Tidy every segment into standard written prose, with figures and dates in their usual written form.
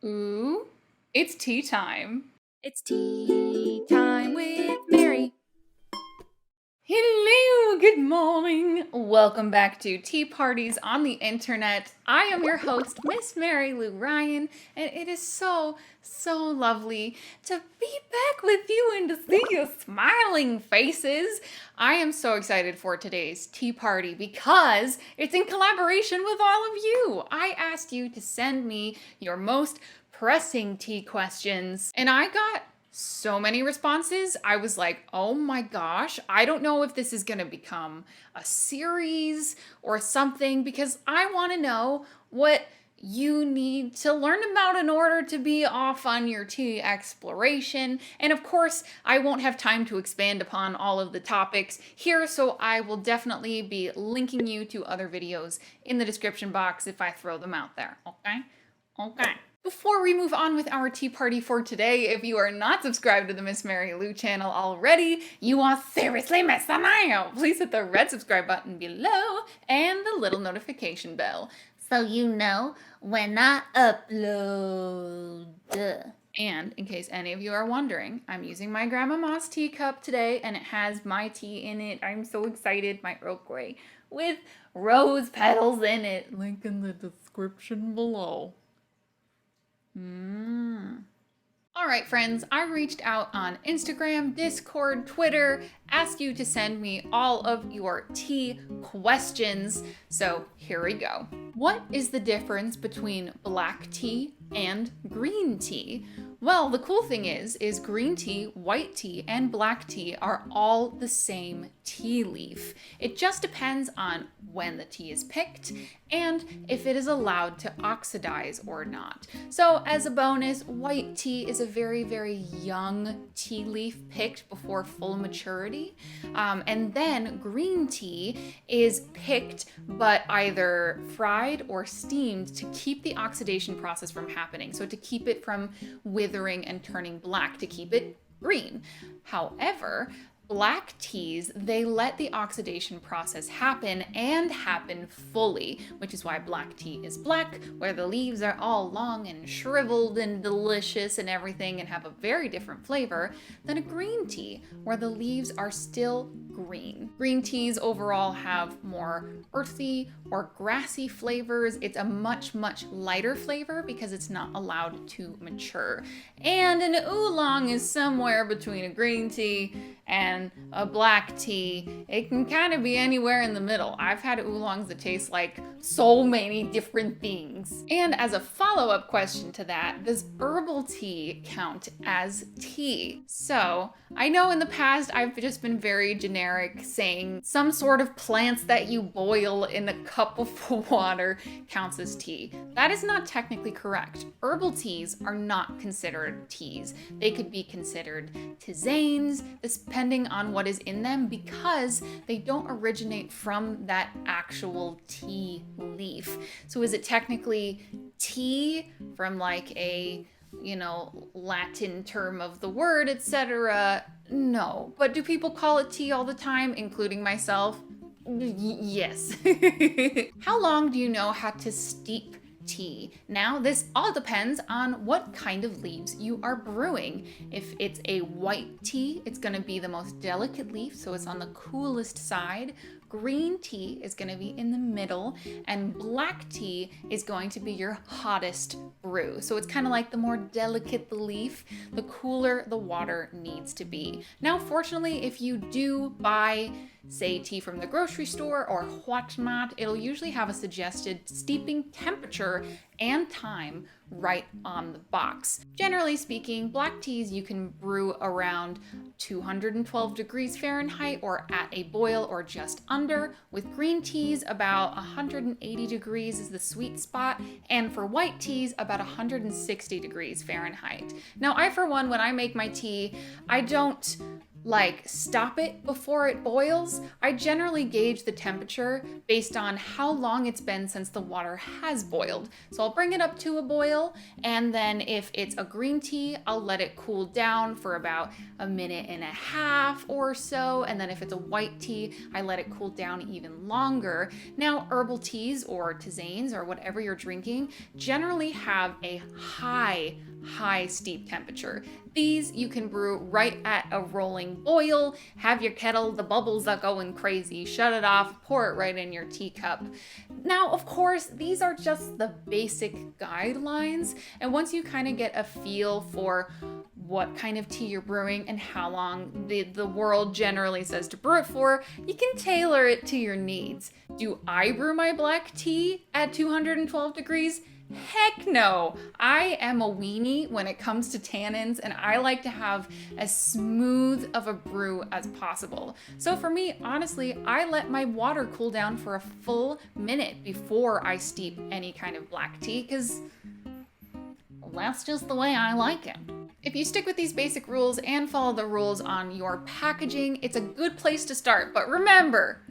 Ooh, it's tea time. It's tea time with Mary. Hello, good morning. Welcome back to Tea Parties on the Internet. I am your host, Miss Mary Lou Ryan, and it is so lovely to be back with you and to see your smiling faces. I am so excited for today's tea party because it's in collaboration with all of you. I asked you to send me your most pressing tea questions, and I got so many responses. I was like, oh my gosh, I don't know if this is going to become a series or something because I want to know what you need to learn about in order to be off on your tea exploration. And of course, I won't have time to expand upon all of the topics here, so I will definitely be linking you to other videos in the description box if I throw them out there, okay? Okay. Before we move on with our tea party for today, if you are not subscribed to the Miss Mary Lou channel already, you are seriously missing out. Please hit the red subscribe button below and the little notification bell so you know when I upload. And in case any of you are wondering, I'm using my grandmama's teacup today and it has my tea in it. I'm so excited, my Earl Grey, with rose petals in it. Link in the description below. All right, friends, I reached out on Instagram, Discord, Twitter, asked you to send me all of your tea questions. So here we go. What is the difference between black tea and green tea? Well, the cool thing is green tea, white tea, and black tea are all the same tea leaf. It just depends on when the tea is picked and if it is allowed to oxidize or not. So as a bonus, white tea is a very young tea leaf picked before full maturity. And then green tea is picked but either fried or steamed to keep the oxidation process from happening. So to keep it from withering and turning black, to keep it green. However, black teas, they let the oxidation process happen and happen fully, which is why black tea is black, where the leaves are all long and shriveled and delicious and everything and have a very different flavor than a green tea, where the leaves are still green. Green teas overall have more earthy or grassy flavors. It's a much lighter flavor because it's not allowed to mature. And an oolong is somewhere between a green tea and a black tea. It can kind of be anywhere in the middle. I've had oolongs that taste like so many different things. And as a follow-up question to that, does herbal tea count as tea? So I know in the past I've just been very generic, saying some sort of plants that you boil in a cup of water counts as tea. That is not technically correct. Herbal teas are not considered teas. They could be considered tisanes, depending on what is in them, because they don't originate from that actual tea leaf. So is it technically tea from like a, Latin term of the word, etc.? No. But do people call it tea all the time, including myself? Yes. How long do you know how to steep tea? Now, this all depends on what kind of leaves you are brewing. If it's a white tea, it's going to be the most delicate leaf, so it's on the coolest side. Green tea is going to be in the middle, and black tea is going to be your hottest brew. So it's kind of like the more delicate the leaf, the cooler the water needs to be. Now, fortunately, if you do buy, say, tea from the grocery store or whatnot, it'll usually have a suggested steeping temperature and time right on the box. Generally speaking, black teas you can brew around 212 degrees Fahrenheit or at a boil or just under. With green teas, about 180 degrees is the sweet spot, and for white teas, about 160 degrees Fahrenheit. Now, I, for one, when I make my tea, I don't like stop it before it boils, I generally gauge the temperature based on how long it's been since the water has boiled. So I'll bring it up to a boil, and then if it's a green tea, I'll let it cool down for about a minute and a half or so, and then if it's a white tea, I let it cool down even longer. Now, herbal teas or tisanes or whatever you're drinking generally have a high steep temperature. These you can brew right at a rolling boil. Have your kettle, the bubbles are going crazy, shut it off, pour it right in your teacup. Now, of course, these are just the basic guidelines, and once you kind of get a feel for what kind of tea you're brewing and how long the world generally says to brew it for, you can tailor it to your needs. Do I brew my black tea at 212 degrees? Heck no. I am a weenie when it comes to tannins, and I like to have as smooth of a brew as possible. So for me, honestly, I let my water cool down for a full minute before I steep any kind of black tea, because that's just the way I like it. If you stick with these basic rules and follow the rules on your packaging, it's a good place to start. But remember,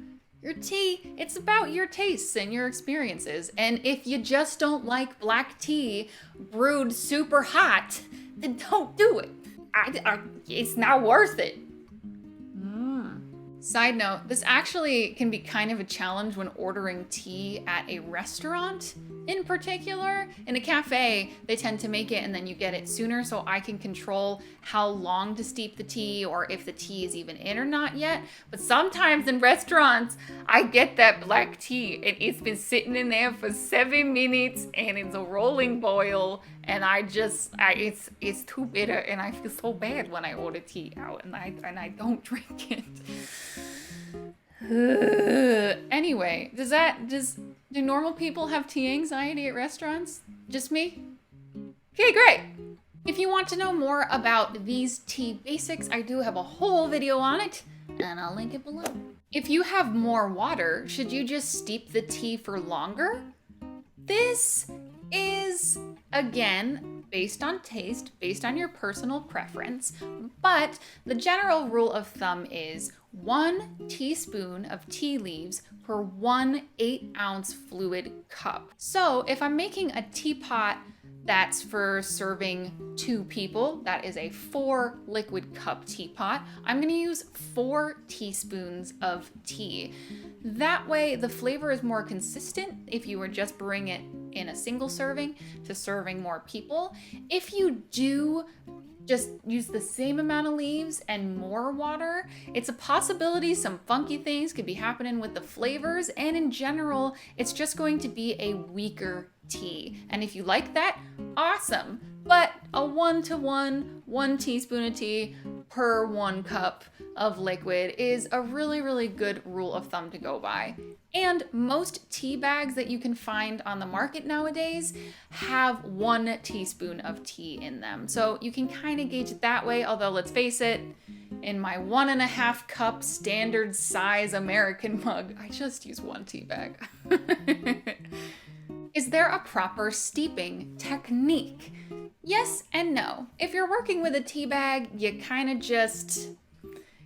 your tea, it's about your tastes and your experiences. And if you just don't like black tea brewed super hot, then don't do it. It's not worth it. Side note, this actually can be kind of a challenge when ordering tea at a restaurant in particular. In a cafe, they tend to make it and then you get it sooner, so I can control how long to steep the tea or if the tea is even in or not yet. But sometimes in restaurants, I get that black tea and it's been sitting in there for 7 minutes and it's a rolling boil, and it's too bitter, and I feel so bad when I order tea out and I don't drink it. Anyway, do normal people have tea anxiety at restaurants? Just me? Okay, great. If you want to know more about these tea basics, I do have a whole video on it, and I'll link it below. If you have more water, should you just steep the tea for longer? This is, again, based on taste, based on your personal preference, but the general rule of thumb is 1 teaspoon of tea leaves per 1 8-ounce fluid cup. So if I'm making a teapot that's for serving 2 people, that is a 4 liquid cup teapot, I'm gonna use 4 teaspoons of tea. That way the flavor is more consistent if you were just brewing it in a single serving to serving more people. If you do just use the same amount of leaves and more water, it's a possibility some funky things could be happening with the flavors, and in general, it's just going to be a weaker tea. And if you like that, awesome. But a 1-to-1, 1 teaspoon of tea per 1 cup of liquid is a really, really good rule of thumb to go by. And most tea bags that you can find on the market nowadays have 1 teaspoon of tea in them. So you can kind of gauge it that way, although let's face it, in my 1.5 cup standard size American mug, I just use 1 tea bag. Is there a proper steeping technique? Yes and no. If you're working with a tea bag, you kind of just,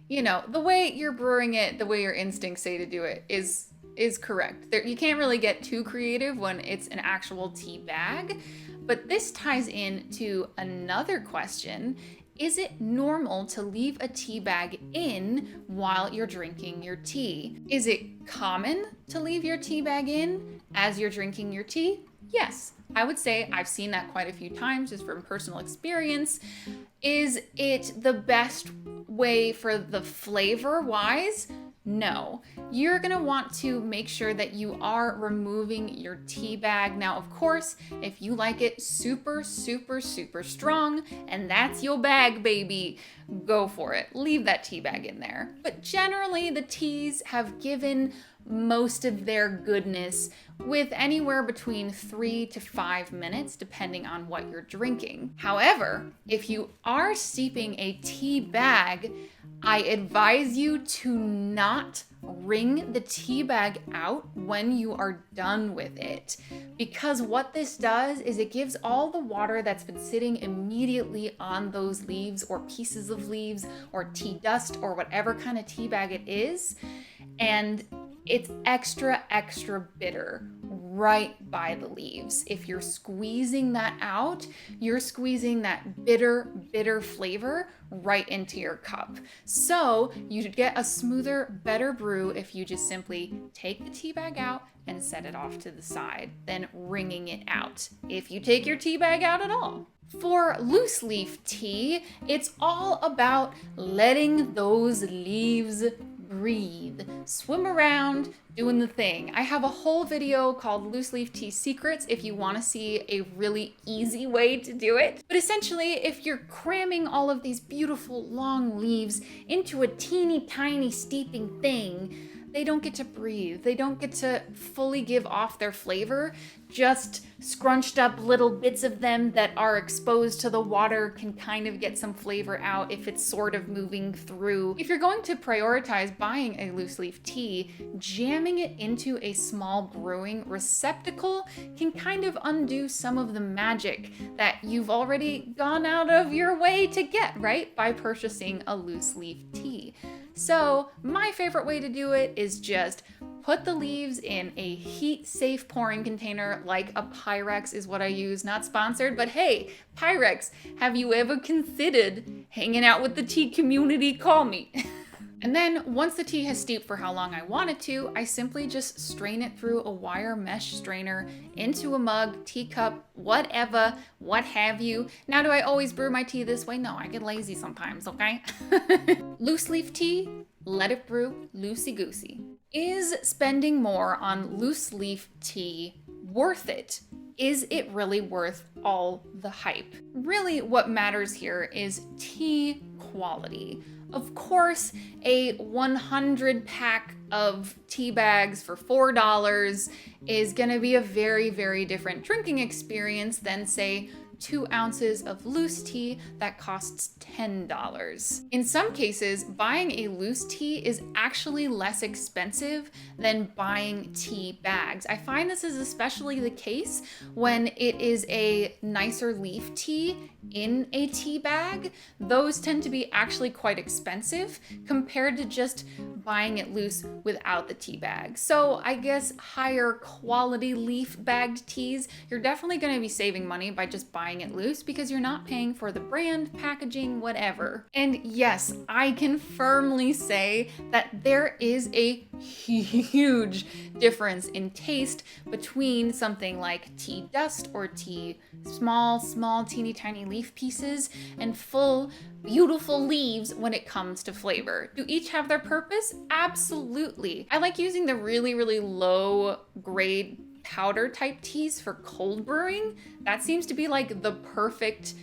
the way you're brewing it, the way your instincts say to do it is correct. You can't really get too creative when it's an actual tea bag, but this ties in to another question. Is it normal to leave a tea bag in while you're drinking your tea? Is it common to leave your tea bag in as you're drinking your tea? Yes, I would say I've seen that quite a few times just from personal experience. Is it the best way for the flavor wise? No. You're gonna want to make sure that you are removing your tea bag. Now, of course, if you like it super, super, super strong and that's your bag, baby, go for it. Leave that tea bag in there. But generally, the teas have given most of their goodness with anywhere between 3 to 5 minutes, depending on what you're drinking. However, if you are steeping a tea bag, I advise you to not wring the tea bag out when you are done with it. Because what this does is it gives all the water that's been sitting immediately on those leaves or pieces of leaves or tea dust or whatever kind of tea bag it is, and it's extra bitter right by the leaves. If you're squeezing that out, you're squeezing that bitter flavor right into your cup. So you get a smoother, better brew if you just simply take the tea bag out and set it off to the side, than wringing it out, if you take your tea bag out at all. For loose leaf tea, it's all about letting those leaves breathe, swim around, doing the thing. I have a whole video called Loose Leaf Tea Secrets if you want to see a really easy way to do it. But essentially, if you're cramming all of these beautiful long leaves into a teeny tiny steeping thing, they don't get to breathe. They don't get to fully give off their flavor. Just scrunched up little bits of them that are exposed to the water can kind of get some flavor out if it's sort of moving through. If you're going to prioritize buying a loose leaf tea, jamming it into a small brewing receptacle can kind of undo some of the magic that you've already gone out of your way to get, right? By purchasing a loose leaf tea. So my favorite way to do it is just put the leaves in a heat-safe pouring container, like a Pyrex is what I use. Not sponsored, but hey, Pyrex, have you ever considered hanging out with the tea community? Call me. And then once the tea has steeped for how long I want it to, I simply just strain it through a wire mesh strainer into a mug, teacup, whatever, what have you. Now, do I always brew my tea this way? No, I get lazy sometimes, okay? Loose leaf tea, let it brew loosey-goosey. Is spending more on loose leaf tea worth it? Is it really worth all the hype? Really, what matters here is tea quality. Of course, a 100 pack of tea bags for $4 is gonna be a very different drinking experience than, say, 2 ounces of loose tea that costs $10. In some cases, buying a loose tea is actually less expensive than buying tea bags. I find this is especially the case when it is a nicer leaf tea in a tea bag. Those tend to be actually quite expensive compared to just buying it loose without the tea bag. So I guess higher quality leaf bagged teas, you're definitely going to be saving money by just buying it loose because you're not paying for the brand, packaging, whatever. And yes, I can firmly say that there is a huge difference in taste between something like tea dust or tea small, teeny tiny leaf pieces and full, beautiful leaves when it comes to flavor. Do each have their purpose? Absolutely. I like using the really low grade powder type teas for cold brewing. That seems to be like the perfect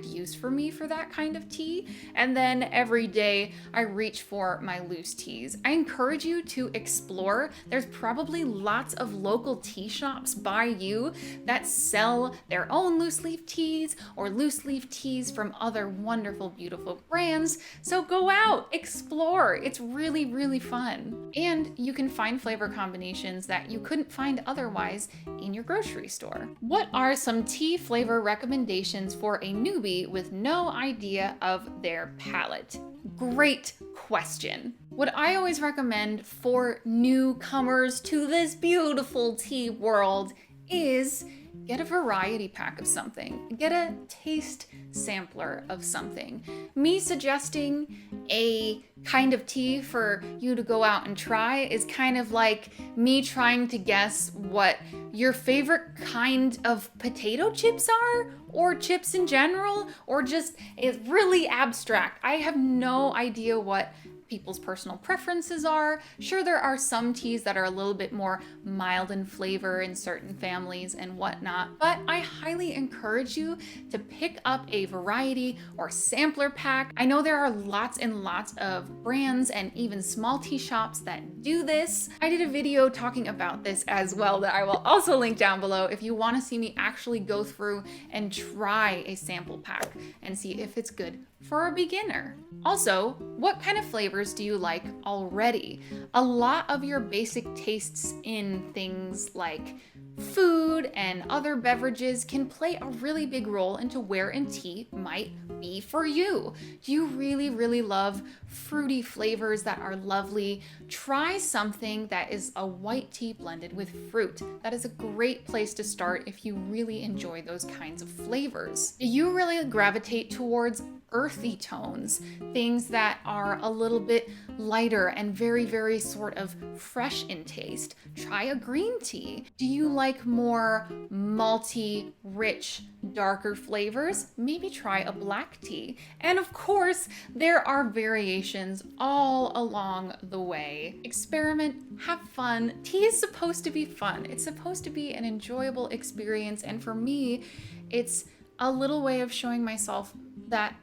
use for me for that kind of tea. And then every day I reach for my loose teas. I encourage you to explore. There's probably lots of local tea shops by you that sell their own loose leaf teas or loose leaf teas from other wonderful, beautiful brands. So go out, explore. It's really fun. And you can find flavor combinations that you couldn't find otherwise in your grocery store. What are some tea flavor recommendations for a newbie with no idea of their palate? Great question. What I always recommend for newcomers to this beautiful tea world is get a variety pack of something. Get a taste sampler of something. Me suggesting a kind of tea for you to go out and try is kind of like me trying to guess what your favorite kind of potato chips are, or chips in general, or just it's really abstract. I have no idea what people's personal preferences are. Sure, there are some teas that are a little bit more mild in flavor in certain families and whatnot, but I highly encourage you to pick up a variety or sampler pack. I know there are lots and lots of brands and even small tea shops that do this. I did a video talking about this as well that I will also link down below if you want to see me actually go through and try a sample pack and see if it's good for a beginner. Also, what kind of flavors do you like already? A lot of your basic tastes in things like food and other beverages can play a really big role into where in tea might be for you. Do you really love fruity flavors that are lovely? Try something that is a white tea blended with fruit. That is a great place to start if you really enjoy those kinds of flavors. Do you really gravitate towards earthy tones, things that are a little bit lighter and very sort of fresh in taste? Try a green tea. Do you like more malty, rich, darker flavors? Maybe try a black tea. And of course, there are variations all along the way. Experiment, have fun. Tea is supposed to be fun. It's supposed to be an enjoyable experience. And for me, it's a little way of showing myself that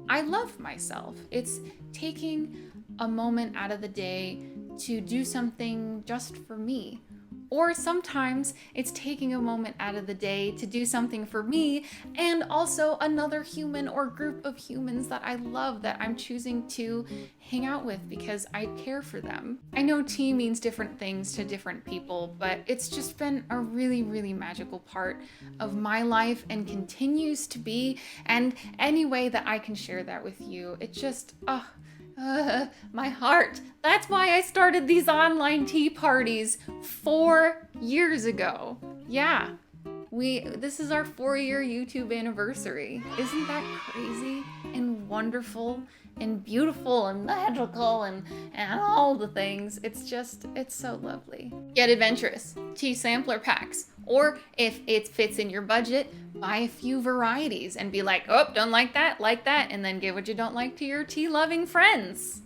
I love myself. It's taking a moment out of the day to do something just for me. Or sometimes it's taking a moment out of the day to do something for me and also another human or group of humans that I love that I'm choosing to hang out with because I care for them. I know tea means different things to different people, but it's just been a really magical part of my life and continues to be. And any way that I can share that with you, it just, my heart. That's why I started these online tea parties 4 years ago. Yeah, this is our 4-year YouTube anniversary. Isn't that crazy and wonderful and beautiful and magical and all the things? It's so lovely. Get adventurous. Tea sampler packs. Or if it fits in your budget, buy a few varieties and be like, oh, don't like that, and then give what you don't like to your tea-loving friends.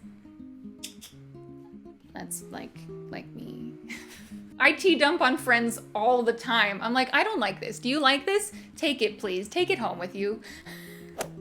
That's like me. I tea dump on friends all the time. I'm like, I don't like this. Do you like this? Take it, please. Take it home with you.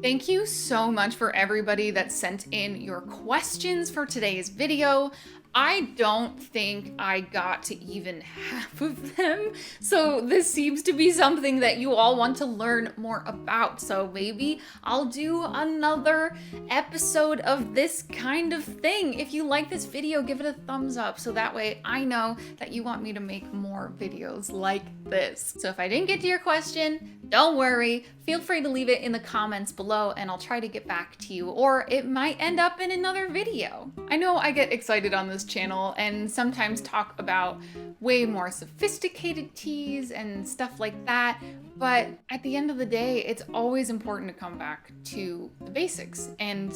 Thank you so much for everybody that sent in your questions for today's video. I don't think I got to even half of them, so this seems to be something that you all want to learn more about. So maybe I'll do another episode of this kind of thing. If you like this video, give it a thumbs up so that way I know that you want me to make more videos like this. So if I didn't get to your question, don't worry. Feel free to leave it in the comments below and I'll try to get back to you, or it might end up in another video. I know I get excited on this channel and sometimes talk about way more sophisticated teas and stuff like that, but at the end of the day, it's always important to come back to the basics, and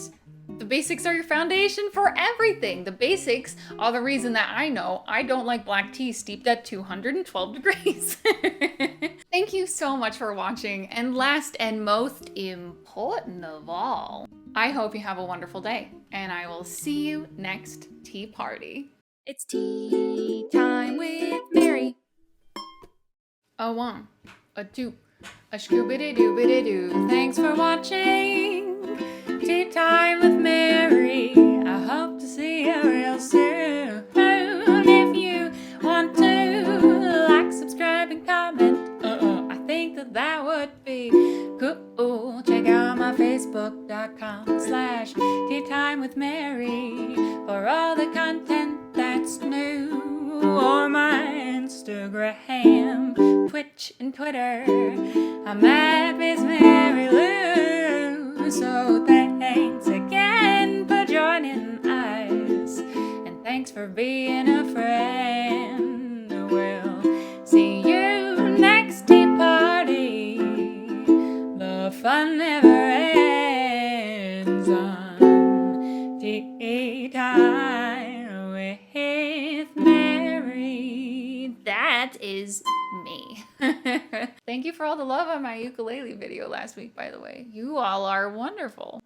the basics are your foundation for everything. The basics are the reason that I know I don't like black tea steeped at 212 degrees. Thank you so much for watching, and last and most important of all, I hope you have a wonderful day, and I will see you next tea party. It's tea time with Mary. A 1, a 2, a scooby-doo-doo-doo. Thanks for watching Tea Time with Mary. I hope to see you real soon. If you want to like, subscribe, and comment, I think that would be cool. Check out my Facebook.com/Tea Time with Mary for all the content that's new, or my Instagram, Twitch, and Twitter. I'm at Miss Mary Lou. So thanks again for joining us, and thanks for being a friend. We'll see you next tea party. The fun never ends on Tea Time with Mary. That is me. Thank you for all the love on my ukulele video last week, by the way. You all are wonderful.